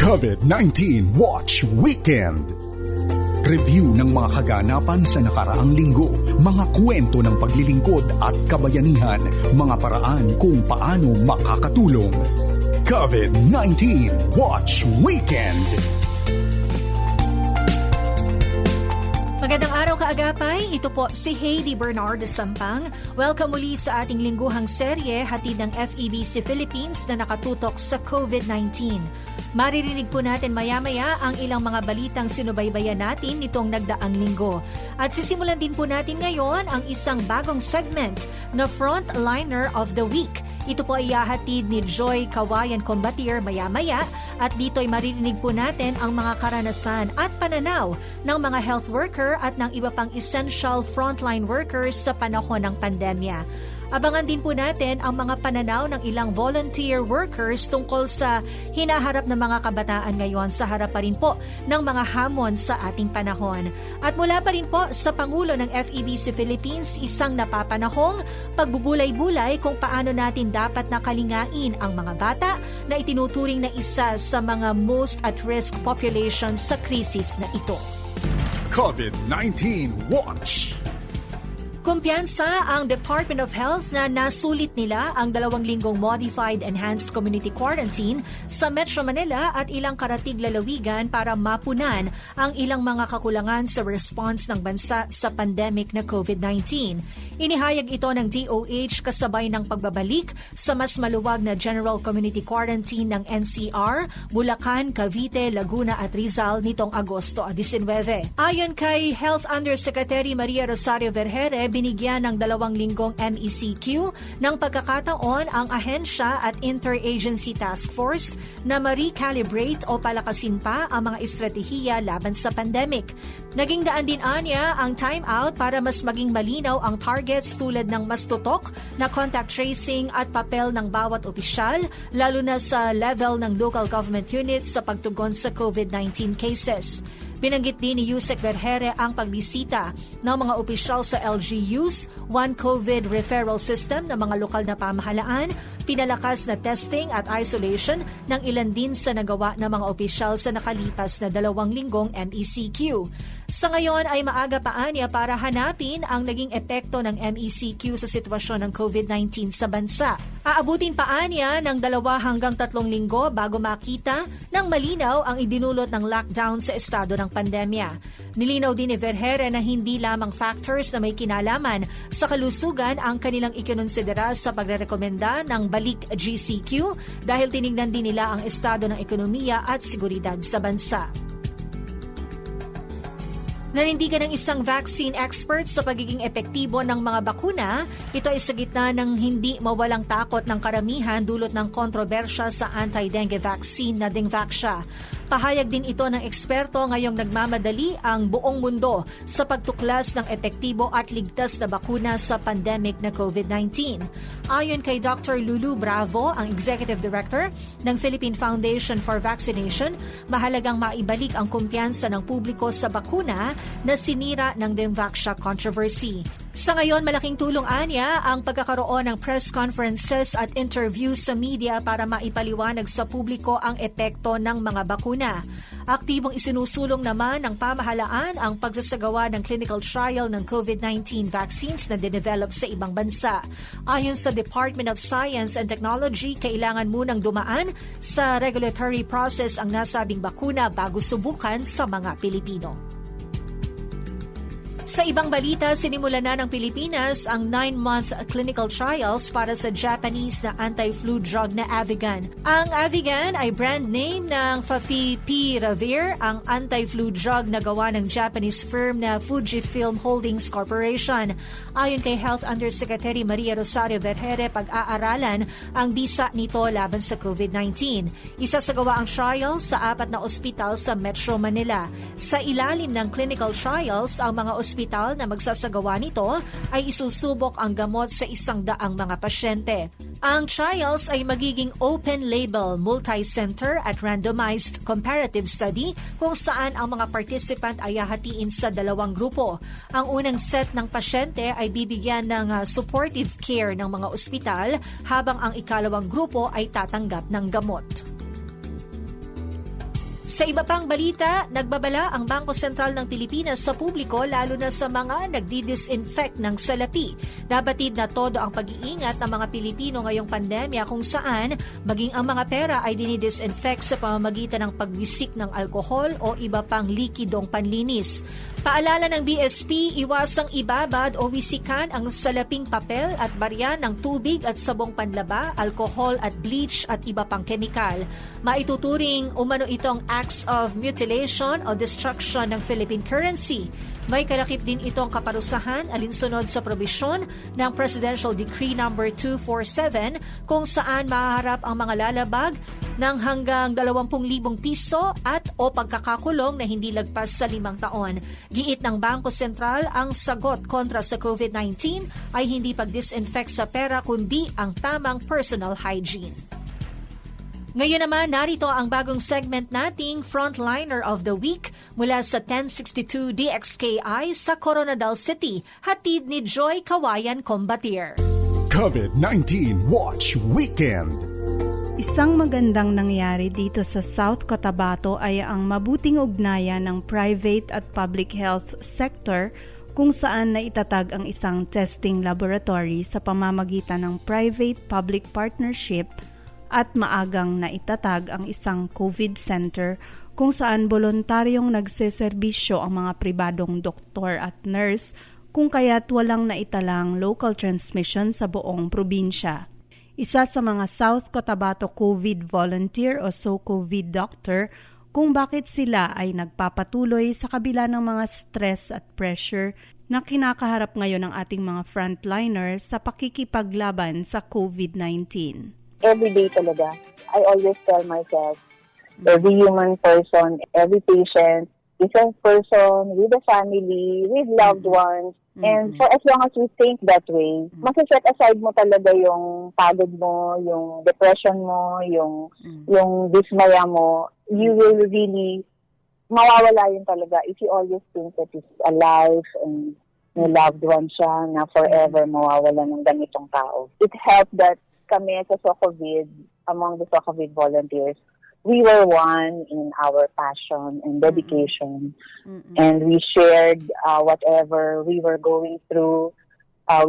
COVID-19 Watch Weekend. Review ng mga kaganapan sa nakaraang linggo, mga kwento ng paglilingkod at kabayanihan, mga paraan kung paano makakatulong. COVID-19 Watch Weekend. Magandang araw kaagapay, ito po si Heidi Bernard Sampang. Welcome muli sa ating lingguhang serye hatid ng FEBC Philippines na nakatutok sa COVID-19. Maririnig po natin maya-maya ang ilang mga balitang sinubaybayan natin nitong nagdaang linggo. At sisimulan din po natin ngayon ang isang bagong segment na Frontliner of the Week. Ito po ay ihahatid ni Joy Kawayan Combatier maya-maya at dito'y maririnig po natin ang mga karanasan at pananaw ng mga health worker at ng iba pang essential frontline workers sa panahon ng pandemya. Abangan din po natin ang mga pananaw ng ilang volunteer workers tungkol sa hinaharap ng mga kabataan ngayon sa harap pa rin po ng mga hamon sa ating panahon. At mula pa rin po sa Pangulo ng FEBC Philippines, isang napapanahong pagbubulay-bulay kung paano natin dapat nakalingain ang mga bata na itinuturing na isa sa mga most at-risk population sa krisis na ito. COVID-19 Watch. Kumpiyansa ang Department of Health na nasulit nila ang 2 linggong Modified Enhanced Community Quarantine sa Metro Manila at ilang karatig lalawigan para mapunan ang ilang mga kakulangan sa response ng bansa sa pandemic na COVID-19. Inihayag ito ng DOH kasabay ng pagbabalik sa mas maluwag na General Community Quarantine ng NCR, Bulacan, Cavite, Laguna at Rizal nitong Agosto 19. Ayon kay Health Undersecretary Maria Rosario Vergere, binigyan ng 2 linggong MECQ ng pagkakataon ang ahensya at interagency task force na ma-recalibrate o palakasin pa ang mga estratehiya laban sa pandemic. Naging daan din anya ang time-out para mas maging malinaw ang targets tulad ng mas tutok na contact tracing at papel ng bawat opisyal, lalo na sa level ng local government units sa pagtugon sa COVID-19 cases. Binanggit din ni Yusek Vergere ang pagbisita ng mga opisyal sa LGUs, One COVID Referral System ng mga lokal na pamahalaan, pinalakas na testing at isolation ng ilan din sa nagawa ng mga opisyal sa nakalipas na 2 linggong MECQ. Sa ngayon ay maaga pa anya para hanapin ang naging epekto ng MECQ sa sitwasyon ng COVID-19 sa bansa. Aabutin pa anya ng 2 hanggang 3 linggo bago makita ng malinaw ang idinulot ng lockdown sa estado ng pandemya. Nilinaw din ni Vergere na hindi lamang factors na may kinalaman sa kalusugan ang kanilang ikinonsidera sa pagrerekomenda ng balik GCQ dahil tinignan din nila ang estado ng ekonomiya at seguridad sa bansa. Nanindigan ng isang vaccine expert sa pagiging epektibo ng mga bakuna, ito ay sa gitna ng hindi mawalang takot ng karamihan dulot ng kontrobersya sa anti-dengue vaccine na Dengvaxia. Pahayag din ito ng eksperto ngayong nagmamadali ang buong mundo sa pagtuklas ng epektibo at ligtas na bakuna sa pandemic na COVID-19. Ayon kay Dr. Lulu Bravo, ang Executive Director ng Philippine Foundation for Vaccination, mahalagang maibalik ang kumpiyansa ng publiko sa bakuna na sinira ng Dengvaxia controversy. Sa ngayon, malaking tulong anya ang pagkakaroon ng press conferences at interviews sa media para maipaliwanag sa publiko ang epekto ng mga bakuna. Aktibong isinusulong naman ng pamahalaan ang pagsasagawa ng clinical trial ng COVID-19 vaccines na dinevelop sa ibang bansa. Ayon sa Department of Science and Technology, kailangan munang dumaan sa regulatory process ang nasabing bakuna bago subukan sa mga Pilipino. Sa ibang balita, sinimulan na ng Pilipinas ang 9-month clinical trials para sa Japanese na anti-flu drug na Avigan. Ang Avigan ay brand name ng Favipiravir, ang anti-flu drug na gawa ng Japanese firm na Fujifilm Holdings Corporation. Ayon kay Health Undersecretary Maria Rosario Vergere, pag-aaralan ang bisa nito laban sa COVID-19. Isasagawa ang trials sa 4 na ospital sa Metro Manila. Sa ilalim ng clinical trials, ang mga ospital na magsasagawa nito ay isusubok ang gamot sa 100 mga pasyente. Ang trials ay magiging open-label, multi-center at randomized comparative study kung saan ang mga participant ay hahatiin sa 2 grupo. Ang unang set ng pasyente ay bibigyan ng supportive care ng mga ospital habang ang ikalawang grupo ay tatanggap ng gamot. Sa iba pang balita, nagbabala ang Bangko Sentral ng Pilipinas sa publiko lalo na sa mga nagdi-disinfect ng salapi. Nabatid na todo ang pag-iingat ng mga Pilipino ngayong pandemya kung saan maging ang mga pera ay dinidisinfect sa pamamagitan ng pagwisik ng alkohol o iba pang likidong panlinis. Paalala ng BSP, iwasang ibabad o wisikan ang salaping papel at barya ng tubig at sabong panlaba, alkohol at bleach at iba pang kemikal. Maituturing umano itong acts of mutilation o destruction ng Philippine currency. May kalakip din itong kaparusahan alinsunod sa probisyon ng Presidential Decree No. 247 kung saan mahaharap ang mga lalabag ng hanggang 20,000 piso at o pagkakakulong na hindi lagpas sa 5 taon. Giit ng Bangko Sentral, ang sagot kontra sa COVID-19 ay hindi pag-disinfect sa pera kundi ang tamang personal hygiene. Ngayon naman, narito ang bagong segment nating Frontliner of the Week mula sa 1062 DXKI sa Coronadal City, hatid ni Joy Kawayan Combatier. COVID-19 Watch Weekend. Isang magandang nangyari dito sa South Cotabato ay ang mabuting ugnayan ng private at public health sector kung saan naitatag ang isang testing laboratory sa pamamagitan ng private-public partnership at maagang naitatag ang isang COVID center kung saan voluntaryong nagseserbisyo ang mga pribadong doktor at nurse kung kaya't walang naitalang local transmission sa buong probinsya. Isa sa mga South Cotabato COVID volunteer o SoCOVID doctor kung bakit sila ay nagpapatuloy sa kabila ng mga stress at pressure na kinakaharap ngayon ng ating mga frontliner sa pakikipaglaban sa COVID-19. Every day talaga, I always tell myself, every human person, every patient is a person with a family, with loved ones. And for as long as we think that way, masa-set aside mo talaga yung pagod mo, yung depression mo, yung dismaya mo, you will really, mawawala yun talaga if you always think that it's alive and may loved one siya na forever mawawala ng ganitong tao. It helped that kami sa SoCOVID, among the SoCOVID volunteers, we were one in our passion and dedication. And we shared whatever we were going through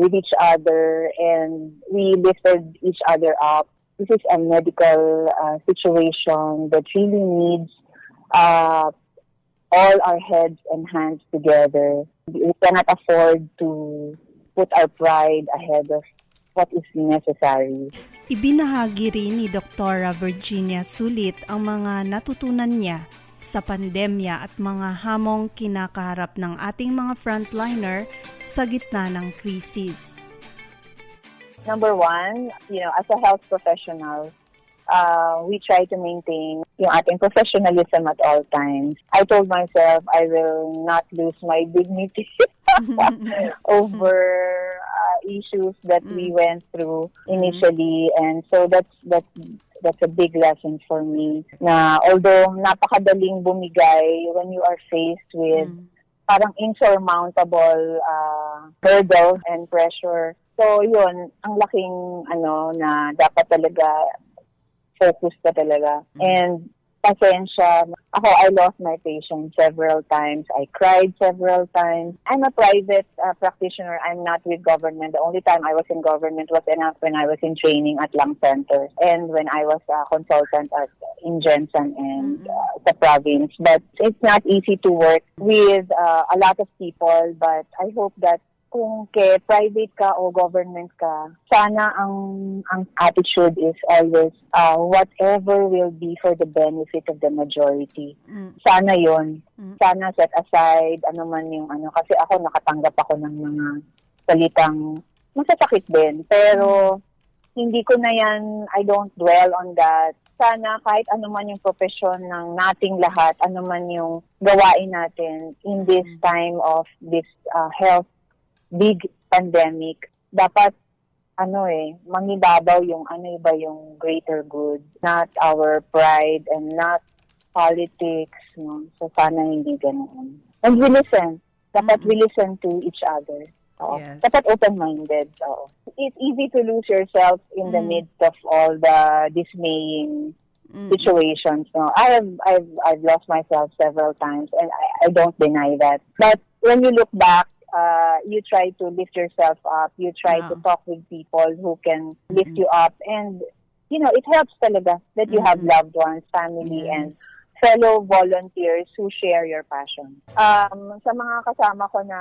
with each other, and we lifted each other up. This is a medical situation that really needs all our heads and hands together. We cannot afford to put our pride ahead of what is necessary. Ibinahagi rin ni Dr. Virginia Sulit ang mga natutunan niya sa pandemya at mga hamong kinakaharap ng ating mga frontliner sa gitna ng krisis. Number one, as a health professional, we try to maintain yung ating professionalism at all times. I told myself I will not lose my dignity over issues that we went through initially, and so that's a big lesson for me. Na although napakadaling bumigay when you are faced with parang insurmountable hurdles and pressure. So yun, ang laking na dapat talaga focus ka talaga. And pasensya. Ako, I lost my patience several times. I cried several times. I'm a private practitioner. I'm not with government. The only time I was in government was when I was in training at Lung Center and when I was a consultant in Jensen and the province. But it's not easy to work with a lot of people, but I hope that kung private ka o government ka, sana ang attitude is always whatever will be for the benefit of the majority. Sana yon. Sana set aside man yung kasi ako nakatanggap ako ng mga salitang masasakit din. Pero hindi ko na yan, I don't dwell on that. Sana kahit man yung profession ng nating lahat, man yung gawain natin in this time of this health big pandemic, dapat mangibabaw yung yung greater good, not our pride and not politics, no? So sana hindi ganoon. And we listen. Dapat we listen to each other. Yes. Dapat open-minded. It's easy to lose yourself in the midst of all the dismaying situations. No, I've lost myself several times, and I don't deny that. But when you look back, you try to lift yourself up. You try to talk with people who can lift you up, and it helps talaga that you have loved ones, family, and fellow volunteers who share your passion. Sa mga kasama ko na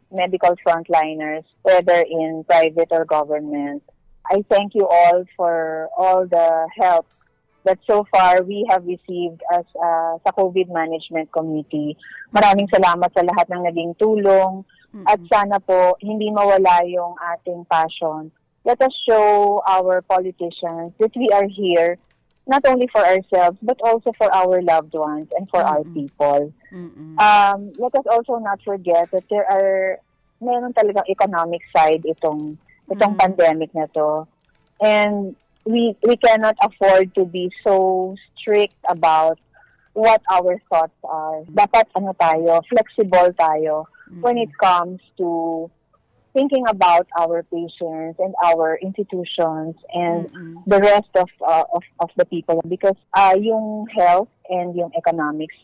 medical frontliners, whether in private or government, I thank you all for all the help that so far we have received as sa COVID Management Committee. Maraming salamat sa lahat ng naging tulong. At sana po, hindi mawala yung ating passion. Let us show our politicians that we are here not only for ourselves, but also for our loved ones and for our people. Let us also not forget that meron talagang economic side itong pandemic na to. And we cannot afford to be so strict about what our thoughts are. Dapat flexible tayo when it comes to thinking about our patients and our institutions and the rest of the people, because yung health and yung economics,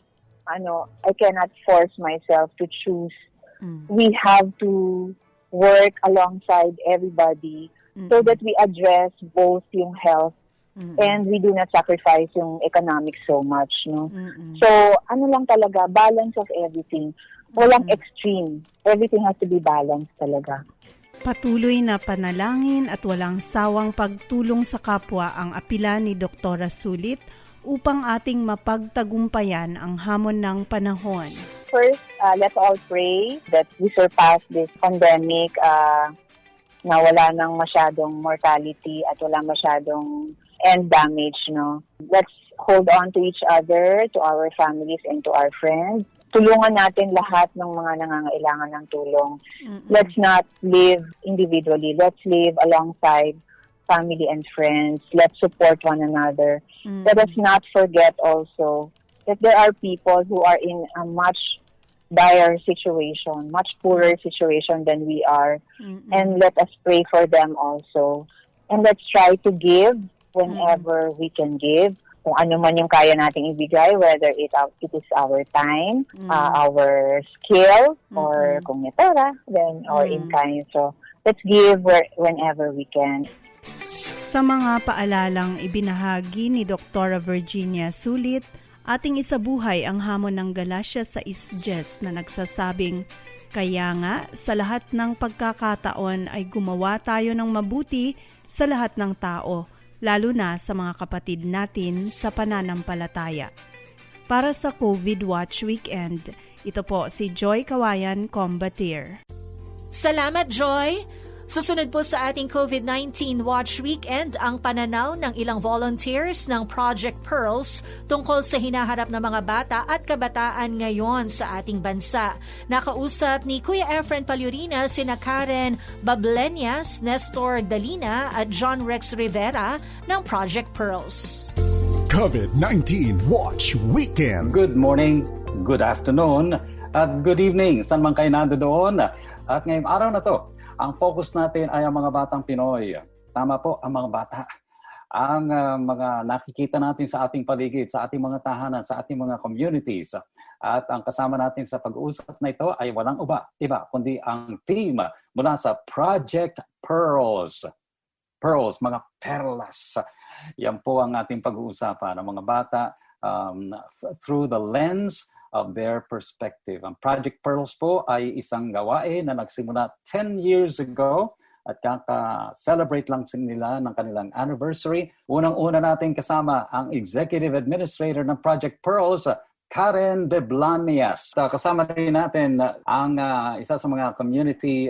I cannot force myself to choose. We have to work alongside everybody so that we address both yung health and we do not sacrifice yung economics so much, no? So, lang talaga, balance of everything. Walang extreme. Everything has to be balanced talaga. Patuloy na panalangin at walang sawang pagtulong sa kapwa ang apila ni Dr. Sulit upang ating mapagtagumpayan ang hamon ng panahon. First, let's all pray that we surpass this pandemic, na wala nang masyadong mortality at wala masyadong end damage, no? Let's hold on to each other, to our families, and to our friends. Tulungan natin lahat ng mga nangangailangan ng tulong. Let's not live individually. Let's live alongside family and friends. Let's support one another. Let us not forget also that there are people who are in a much dire situation, much poorer situation than we are. And let us pray for them also. And let's try to give whenever we can give. Kung ano man yung kaya nating ibigay, whether it is our time, our skill, or kung may pera, then, or in kind. So, let's give whenever we can. Sa mga paalalang ibinahagi ni Dr. Virginia Sulit, ating isabuhay ang hamon ng Galatia 6:10 na nagsasabing, kaya nga, sa lahat ng pagkakataon ay gumawa tayo ng mabuti sa lahat ng tao, lalo na sa mga kapatid natin sa pananampalataya. Para sa COVID Watch Weekend, ito po si Joy Kawayan Combatier. Salamat, Joy! Susunod po sa ating COVID-19 Watch Weekend ang pananaw ng ilang volunteers ng Project Pearls tungkol sa hinaharap ng mga bata at kabataan ngayon sa ating bansa. Nakausap ni Kuya Efren Palurina sina Karen Bablenias, Nestor Dalina at John Rex Rivera ng Project Pearls. COVID-19 Watch Weekend. Good morning, good afternoon, at good evening. Saan man kayo nandoon. At ngayong araw na to, ang focus natin ay ang mga batang Pinoy. Tama po, ang mga bata. Ang mga nakikita natin sa ating paligid, sa ating mga tahanan, sa ating mga communities. At ang kasama natin sa pag-uusap na ito ay walang iba, kundi ang team mula sa Project Pearls. Pearls, mga perlas. Yan po ang ating pag-uusapan ng mga bata through the lens of their perspective. Ang Project Pearls po ay isang gawain na nagsimula 10 years ago at kaka-celebrate lang nila ng kanilang anniversary. Unang-una natin kasama ang Executive Administrator ng Project Pearls, Karen Bablenias. Kasama rin natin ang isa sa mga community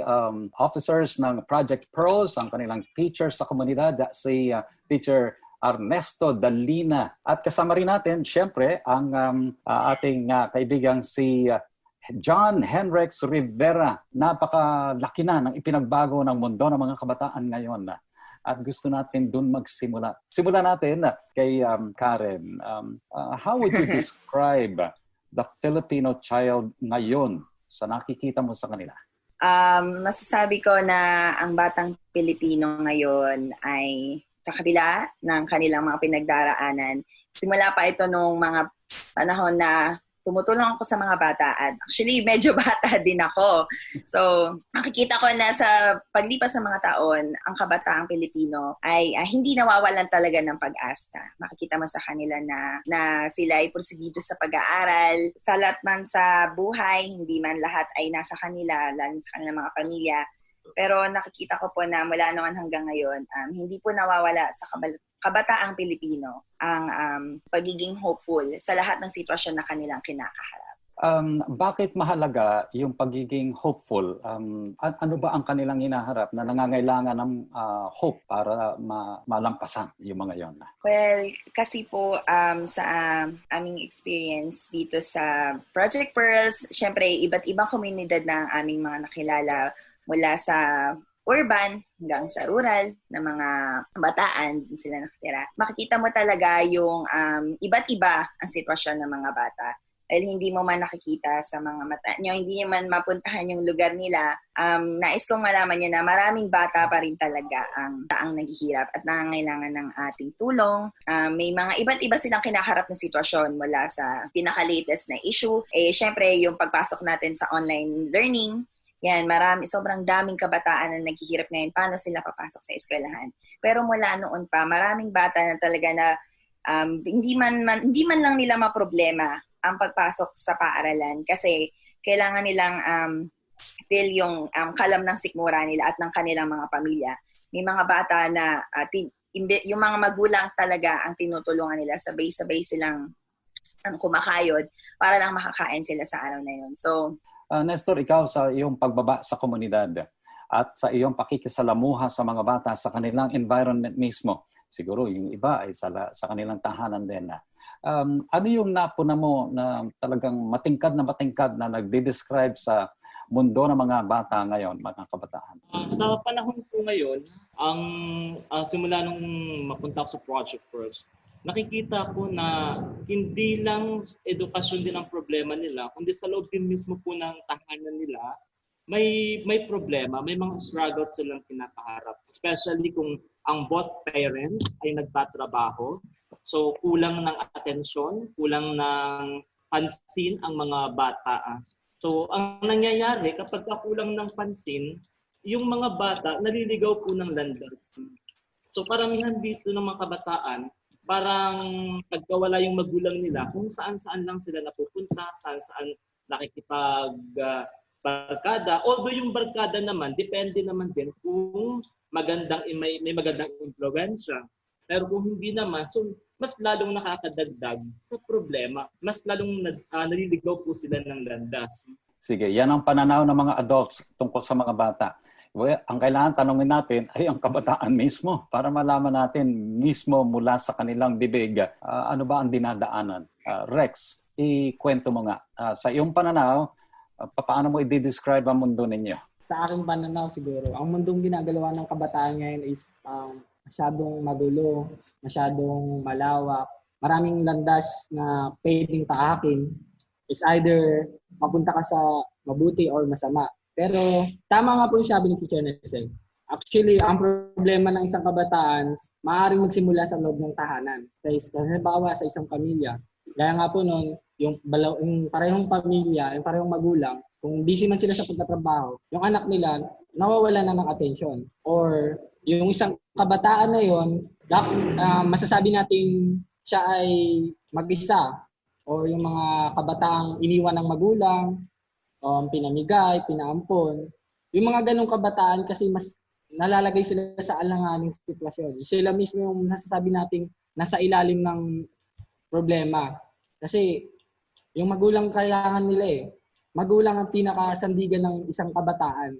officers ng Project Pearls, ang kanilang teacher sa komunidad, si Teacher Ernesto Dalina. At kasama rin natin, syempre, ang ating kaibigang si John Henrex Rivera. Napakalaki na ng ipinagbago ng mundo ng mga kabataan ngayon. At gusto natin dun magsimula. Simulan natin kay Karen. How would you describe the Filipino child ngayon sa nakikita mo sa kanila? Masasabi ko na ang batang Pilipino ngayon ay sa kabila ng kanilang mga pinagdaraanan. Simula pa ito nung mga panahon na tumutulong ako sa mga bata at actually medyo bata din ako. So, makikita ko na sa paglipas ng mga taon, ang kabataang Pilipino ay hindi nawawalan talaga ng pag-asa. Makikita mo sa kanila na sila ay porsigido sa pag-aaral. Sa lahat man sa buhay, hindi man lahat ay nasa kanila, lalo sa kanilang mga pamilya. Pero nakikita ko po na mula noon hanggang ngayon, hindi po nawawala sa kabataang Pilipino ang pagiging hopeful sa lahat ng sitwasyon na kanilang kinakaharap. Bakit mahalaga yung pagiging hopeful? Ano ba ang kanilang hinaharap na nangangailangan ng hope para malampasan yung mga yon? Well, kasi po sa aming experience dito sa Project Pearls, syempre iba't ibang komunidad na aming mga nakilala mula sa urban hanggang sa rural na mga bataan, din sila nakatira. Makikita mo talaga yung iba't iba ang sitwasyon ng mga bata. Dahil hindi mo man nakikita sa mga mata nyo, hindi man mapuntahan yung lugar nila, nais kong malaman nyo na maraming bata pa rin talaga ang naghihirap at nangangailangan ng ating tulong. May mga iba't iba silang kinaharap na sitwasyon mula sa pinaka-latest na issue. Syempre, yung pagpasok natin sa online learning, yan, sobrang daming kabataan na naghihirap ngayon paano sila papasok sa eskwelahan. Pero mula noon pa, maraming bata na talaga na hindi man lang nila maproblema ang pagpasok sa paaralan kasi kailangan nilang feel yung kalam ng sikmura nila at ng kanilang mga pamilya. May mga bata na yung mga magulang talaga ang tinutulungan nila, sabay-sabay silang kumakayod para lang makakain sila sa araw na yun. So, Nestor, ikaw sa iyong pagbaba sa komunidad at sa iyong pakikisalamuha sa mga bata sa kanilang environment mismo, siguro yung iba ay sa kanilang tahanan din. Ano yung napuna mo na talagang matingkad na nagde-describe sa mundo ng mga bata ngayon, mga kabataan? Sa panahon po ngayon, ang simula nung mapunta ako sa Project Pearls, nakikita ko na hindi lang edukasyon din ang problema nila, kundi sa loob din mismo po ng tahanan nila, may problema, may mga struggles silang kinakaharap. Especially kung ang both parents ay nagtatrabaho, so kulang ng atensyon, kulang ng pansin ang mga bata. So ang nangyayari kapag kulang ng pansin, yung mga bata naliligaw po ng landas. So karamihan dito ng mga kabataan, parang pagkawala yung magulang nila, kung saan-saan lang sila napupunta, saan-saan nakikipag-barkada. Although yung barkada naman, depende naman din kung may magandang impluwensya. Pero kung hindi naman, so mas lalong nakakadagdag sa problema. Mas lalong naliligaw po sila ng landas. Sige, yan ang pananaw ng mga adults tungkol sa mga bata. Ang kailangan tanongin natin ay ang kabataan mismo para malaman natin mismo mula sa kanilang bibig ano ba ang dinadaanan. Rex, ikwento mo nga. Sa iyong pananaw, paano mo i-describe ang mundo ninyo? Sa aking pananaw siguro, ang mundong ginagalawan ng kabataan ngayon is masyadong magulo, masyadong malawak. Maraming landas na pwedeng taakin. Is either mapunta ka sa mabuti or masama. Pero tama nga po yung sabi ni Teacher Nesel. Actually, ang problema ng isang kabataan, maaaring magsimula sa loob ng tahanan. Halimbawa sa isang pamilya. Gaya nga po noon, yung parehong pamilya, yung parehong magulang, kung busy man sila sa pagtatrabaho, yung anak nila, nawawala na ng atensyon. Or yung isang kabataan na yon, masasabi natin siya ay mag-isa. Or yung mga kabataang iniwan ng magulang, pinamigay, pinaampon. Yung mga ganong kabataan kasi mas nalalagay sila sa alanganing sitwasyon. Sila mismo yung nasasabi nating nasa ilalim ng problema. Kasi yung magulang kailangan nila Magulang ang pinakasandigan ng isang kabataan.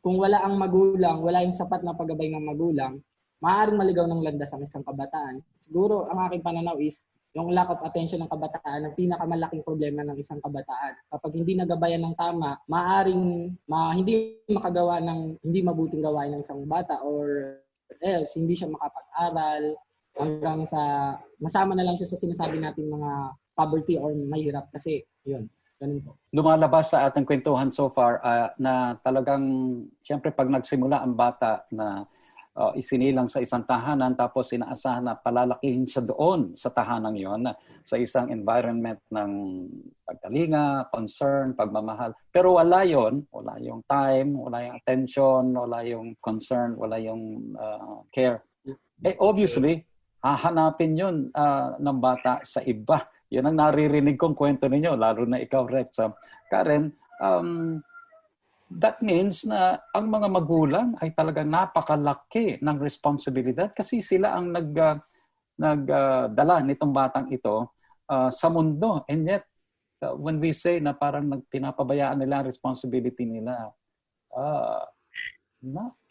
Kung wala ang magulang, wala yung sapat na paggabay ng magulang, maaaring maligaw ng landas ang isang kabataan. Siguro ang aking pananaw is yung lack of attention ng kabataan ang pinakamalaking problema ng isang kabataan. Kapag hindi nagabayan ng tama, maaaring hindi makagawa ng hindi mabuting gawain ng isang bata or else hindi siya makapag-aral hanggang sa masama na lang siya sa sinasabi nating mga poverty or mahirap kasi yun. Ganun po. Lumalabas sa ating kwentuhan so far na talagang siyempre pag nagsimula ang bata na isinilang sa isang tahanan tapos inaasahan na palalakihin siya doon sa tahanang yon sa isang environment ng pagkalinga, concern, pagmamahal. Pero wala yon, wala yung time, wala yung attention, wala yung concern, wala yung care. Obviously, hahanapin yun ng bata sa iba. Yan ang naririnig kong kwento ninyo, lalo na ikaw, Rex. Karen, that means na ang mga magulang ay talagang napakalaki ng responsibilidad kasi sila ang nagdala nitong batang ito sa mundo. And yet, when we say na parang pinapabayaan nila ang responsibility nila,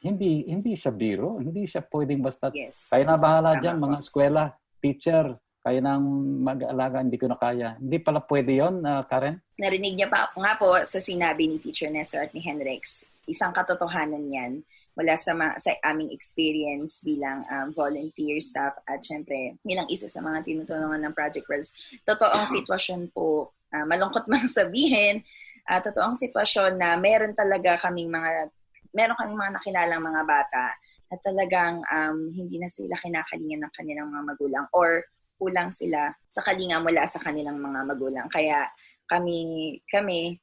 hindi siya biro, hindi siya pwedeng basta kaya na bahala dyan, mga eskwela, teacher, kaya nang mag-alaga, hindi ko na kaya. Hindi pala pwede yun, Karen? Narinig niya pa nga po sa sinabi ni Teacher Nestor at ni Henrix. Isang katotohanan yan mula sa aming experience bilang volunteer staff at syempre bilang isa sa mga tinutulungan ng Project Pearls. Totoong sitwasyon po, malungkot mang sabihin, totoong sitwasyon na meron kaming mga nakilalang mga bata na talagang hindi na sila kinakalingan ng kanilang mga magulang or kulang sila sa kalinga mula sa kanilang mga magulang. Kaya kami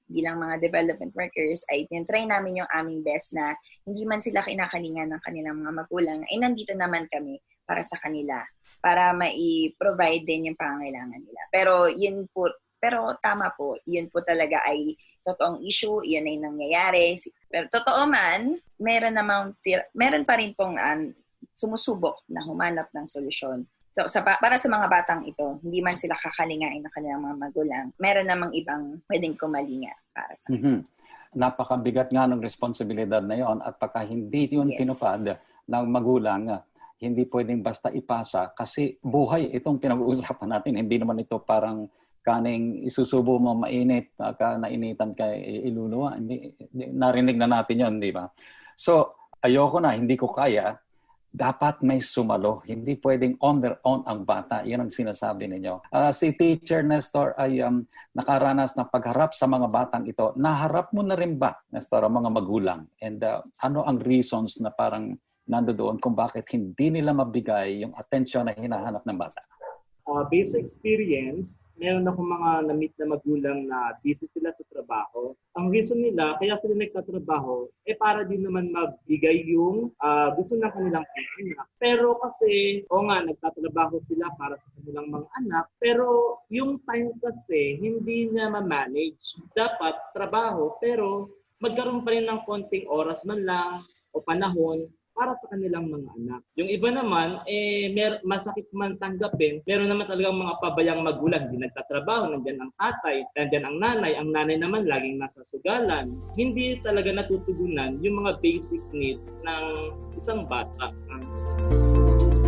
bilang mga development workers ay tinatry namin yung aming best na hindi man sila kinakalingan ng kanilang mga magulang, ay nandito naman kami para sa kanila, para mai-provide din yung pangangailangan nila. Pero tama po, yun po talaga ay totoong issue, yun ay nangyayari. Pero totoo man, meron pa rin pong sumusubok na humanap ng solusyon. So, para sa mga batang ito, hindi man sila kakalingain ng kanilang mga magulang, meron namang ibang pwedeng kumalinga para sa kanila. Napakabigat nga ng responsibilidad na yon at pagka hindi yun tinupad ng magulang, hindi pwedeng basta ipasa kasi buhay itong pinag-uusapan natin. Hindi naman ito parang kaning isusubo mo mainit, nainitan ka iluluwa. Narinig na natin yon, di ba? So, ayoko na, hindi ko kaya. Dapat may sumalo. Hindi pwedeng on their own ang bata. Yan ang sinasabi ninyo. Si Teacher Nestor ay nakaranas ng pagharap sa mga batang ito. Naharap mo na rin ba, Nestor, ang mga magulang? And ano ang reasons na parang nandoon kung bakit hindi nila mabigay yung attention na hinahanap ng bata? Based experience, meron akong mga na-meet na magulang na busy sila sa trabaho. Ang reason nila, kaya sila nagtatrabaho, para din naman magbigay yung gusto ng kanilang anak. Pero kasi, nagtatrabaho sila para sa kanilang mga anak. Pero yung time kasi, hindi na ma-manage. Dapat trabaho, pero magkaroon pa rin ng konting oras man lang o panahon para sa kanilang mga anak. Yung iba naman, masakit man tanggapin, meron naman talagang mga pabayang magulang, hindi nagtatrabaho, nandyan ang tatay, nandyan ang nanay naman laging nasa sugalan. Hindi talaga natutugunan yung mga basic needs ng isang bata.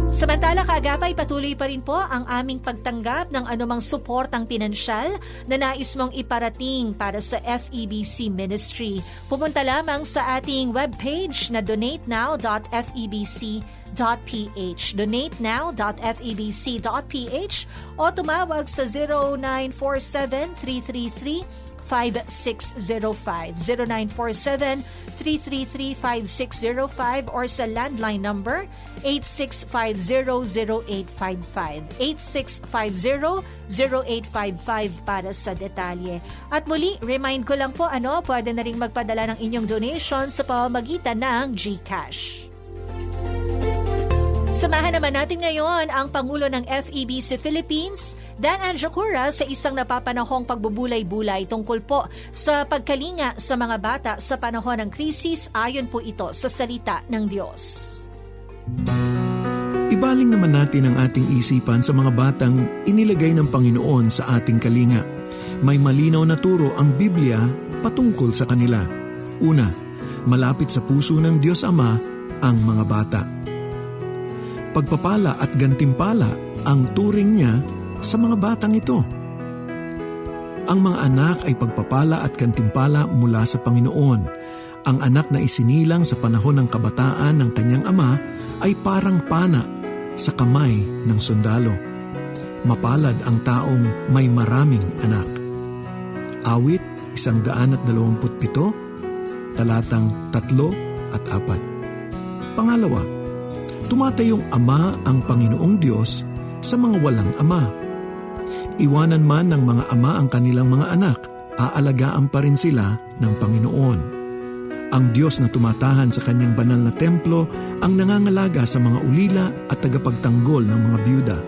Samantala, kaagapay, patuloy pa rin po ang aming pagtanggap ng anumang suportang pinansyal na nais mong iparating para sa FEBC Ministry. Pumunta lamang sa ating webpage na donatenow.febc.ph, donatenow.febc.ph, o tumawag sa 0947-333-5605, 0947-333-5605, or sa landline number 8650-0855, 8650-0855 para sa detalye. At muli, remind ko lang po, pwede na rin magpadala ng inyong donation sa pamamagitan ng GCash. Samahan naman natin ngayon ang Pangulo ng FEBC Philippines, Dan Anjacura, sa isang napapanahong pagbubulay-bulay tungkol po sa pagkalinga sa mga bata sa panahon ng krisis, ayon po ito sa salita ng Diyos. Ibaling naman natin ang ating isipan sa mga batang inilagay ng Panginoon sa ating kalinga. May malinaw na turo ang Biblia patungkol sa kanila. Una, malapit sa puso ng Diyos Ama ang mga bata. Pagpapala at gantimpala ang turing niya sa mga batang ito. Ang mga anak ay pagpapala at gantimpala mula sa Panginoon. Ang anak na isinilang sa panahon ng kabataan ng kanyang ama ay parang pana sa kamay ng sundalo. Mapalad ang taong may maraming anak. Awit 127, talatang 3 at 4. Pangalawa, tumatayong ama ang Panginoong Diyos sa mga walang ama. Iwanan man ng mga ama ang kanilang mga anak, aalagaan pa rin sila ng Panginoon. Ang Diyos na tumatahan sa kanyang banal na templo ang nangangalaga sa mga ulila at tagapagtanggol ng mga byuda.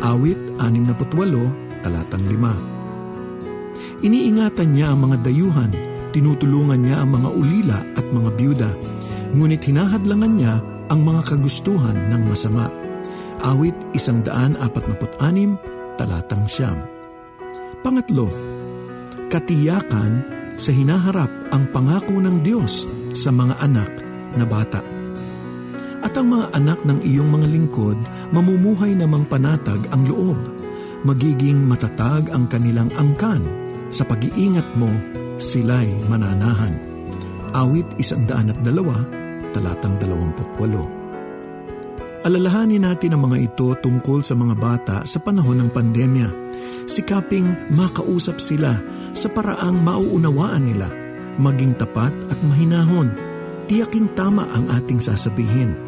Awit 68, talatang 5. Iniingatan niya ang mga dayuhan, tinutulungan niya ang mga ulila at mga byuda, ngunit hinahadlangan niya ang mga kagustuhan ng masama. Awit 146, talatang 9. Pangatlo, katiyakan sa hinaharap ang pangako ng Diyos sa mga anak na bata. At ang mga anak ng iyong mga lingkod, mamumuhay namang panatag ang loob. Magiging matatag ang kanilang angkan. Sa pag-iingat mo, sila'y mananahan. Awit 102, talatang 28. Alalahanin natin ang mga ito tungkol sa mga bata sa panahon ng pandemya. Sikaping makausap sila sa paraang mauunawaan nila, maging tapat at mahinahon. Tiyaking tama ang ating sasabihin.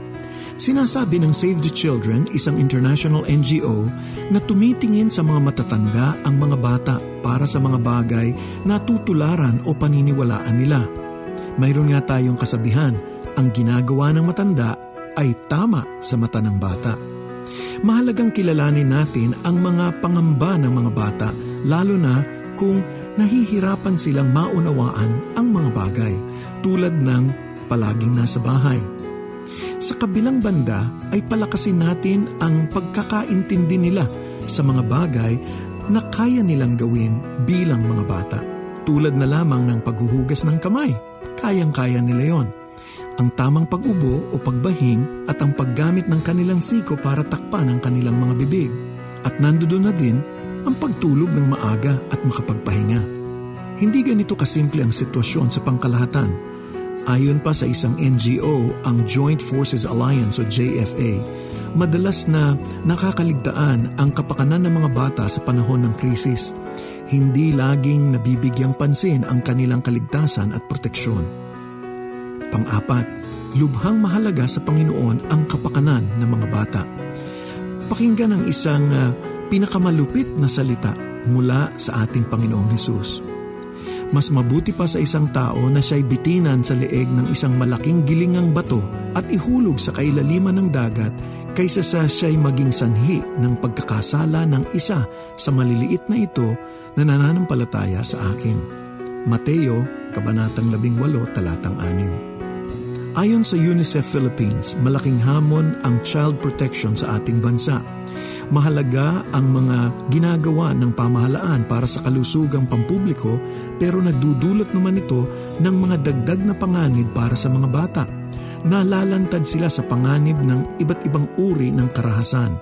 Sinasabi ng Save the Children, isang international NGO, na tumitingin sa mga matatanda ang mga bata para sa mga bagay na tutularan o paniniwalaan nila. Mayroon nga tayong kasabihan, ang ginagawa ng matanda ay tama sa mata ng bata. Mahalagang kilalanin natin ang mga pangamba ng mga bata, lalo na kung nahihirapan silang maunawaan ang mga bagay, tulad ng palaging nasa bahay. Sa kabilang banda ay palakasin natin ang pagkakaintindi nila sa mga bagay na kaya nilang gawin bilang mga bata. Tulad na lamang ng paghuhugas ng kamay, kayang-kaya nila yon. Ang tamang pag-ubo o pagbahing at ang paggamit ng kanilang siko para takpan ang kanilang mga bibig. At nandoon na din ang pagtulog ng maaga at makapagpahinga. Hindi ganito kasimple ang sitwasyon sa pangkalahatan. Ayon pa sa isang NGO, ang Joint Forces Alliance o JFA, madalas na nakakaligtaan ang kapakanan ng mga bata sa panahon ng krisis. Hindi laging nabibigyang pansin ang kanilang kaligtasan at proteksyon. Pang-apat, lubhang mahalaga sa Panginoon ang kapakanan ng mga bata. Pakinggan ang isang pinakamalupit na salita mula sa ating Panginoong Hesus. Mas mabuti pa sa isang tao na siya'y bitinan sa leeg ng isang malaking gilingang bato at ihulog sa kailaliman ng dagat kaysa sa siya'y maging sanhi ng pagkakasala ng isa sa maliliit na ito na nananampalataya sa akin. Mateo, Kabanatang 18, talatang 6. Ayon sa UNICEF Philippines, malaking hamon ang child protection sa ating bansa. Mahalaga ang mga ginagawa ng pamahalaan para sa kalusugang pampubliko, pero nagdudulot naman ito ng mga dagdag na panganib para sa mga bata. Nalalantad sila sa panganib ng iba't ibang uri ng karahasan.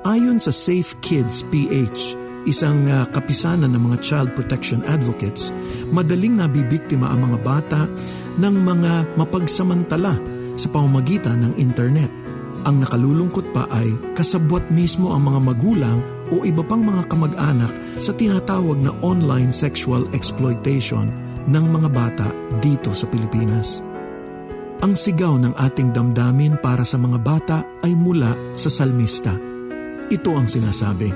Ayon sa Safe Kids PH, isang kapisanan ng mga child protection advocates, madaling nabibiktima ang mga bata ng mga mapagsamantala sa pamamagitan ng internet. Ang nakalulungkot pa ay kasabwat mismo ang mga magulang o iba pang mga kamag-anak sa tinatawag na online sexual exploitation ng mga bata dito sa Pilipinas. Ang sigaw ng ating damdamin para sa mga bata ay mula sa salmista. Ito ang sinasabi,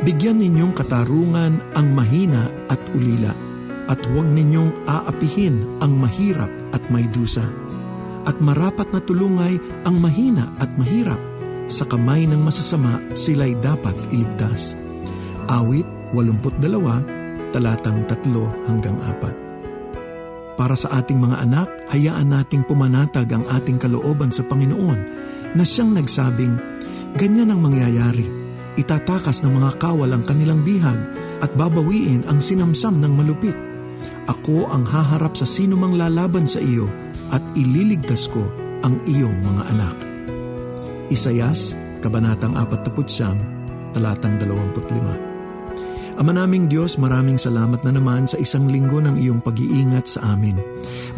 bigyan ninyong katarungan ang mahina at ulila, at huwag ninyong aapihin ang mahirap at may dusa. At marapat na tulungay ang mahina at mahirap. Sa kamay ng masasama, sila'y dapat iligtas. Awit 82, talatang 3-4. Para sa ating mga anak, hayaan nating pumanatag ang ating kalooban sa Panginoon na siyang nagsabing, ganyan ang mangyayari. Itatakas ng mga kawal ang kanilang bihag at babawiin ang sinamsam ng malupit. Ako ang haharap sa sino mang lalaban sa iyo at ililigtas ko ang iyong mga anak. Isayas, Kabanatang 49, talatang 25. Ama naming Diyos, maraming salamat na naman sa isang linggo ng iyong pag-iingat sa amin.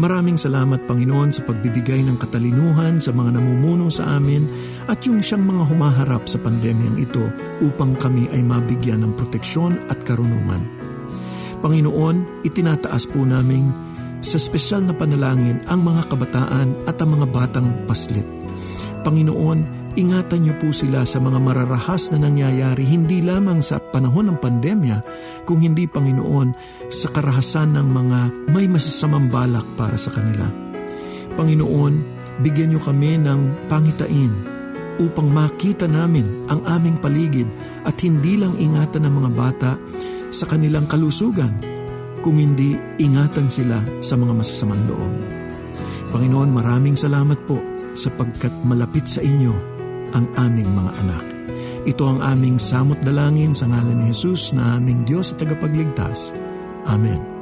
Maraming salamat, Panginoon, sa pagbibigay ng katalinuhan sa mga namumuno sa amin at yung siyang mga humaharap sa pandemyang ito upang kami ay mabigyan ng proteksyon at karunungan. Panginoon, itinataas po namin sa espesyal na panalangin ang mga kabataan at ang mga batang paslit. Panginoon, ingatan niyo po sila sa mga mararahas na nangyayari hindi lamang sa panahon ng pandemya, kung hindi, Panginoon, sa karahasan ng mga may masasamang balak para sa kanila. Panginoon, bigyan niyo kami ng pangitain upang makita namin ang aming paligid at hindi lang ingatan ng mga bata sa kanilang kalusugan, kung hindi ingatan sila sa mga masasamang loob. Panginoon, maraming salamat po sapagkat malapit sa inyo ang aming mga anak. Ito ang aming samot dalangin sa ngalan ni Jesus na aming Diyos at tagapagligtas. Amen.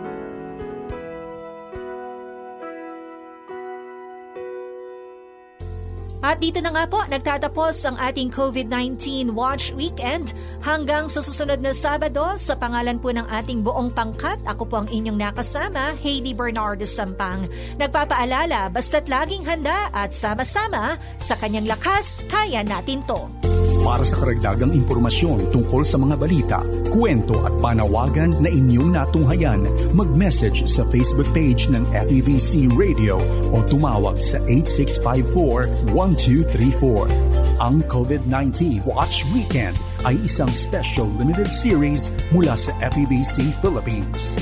At dito na nga po, nagtatapos ang ating COVID-19 Watch Weekend. Hanggang sa susunod na Sabado, sa pangalan po ng ating buong pangkat, ako po ang inyong nakasama, Hailey Bernardo Sampang. Nagpapaalala, basta't laging handa at sama-sama, sa kanyang lakas, kaya natin to. Para sa karagdagang impormasyon tungkol sa mga balita, kwento at panawagan na inyong natunghayan, mag-message sa Facebook page ng FEBC Radio o tumawag sa 8654-1234. Ang COVID-19 Watch Weekend ay isang special limited series mula sa FEBC Philippines.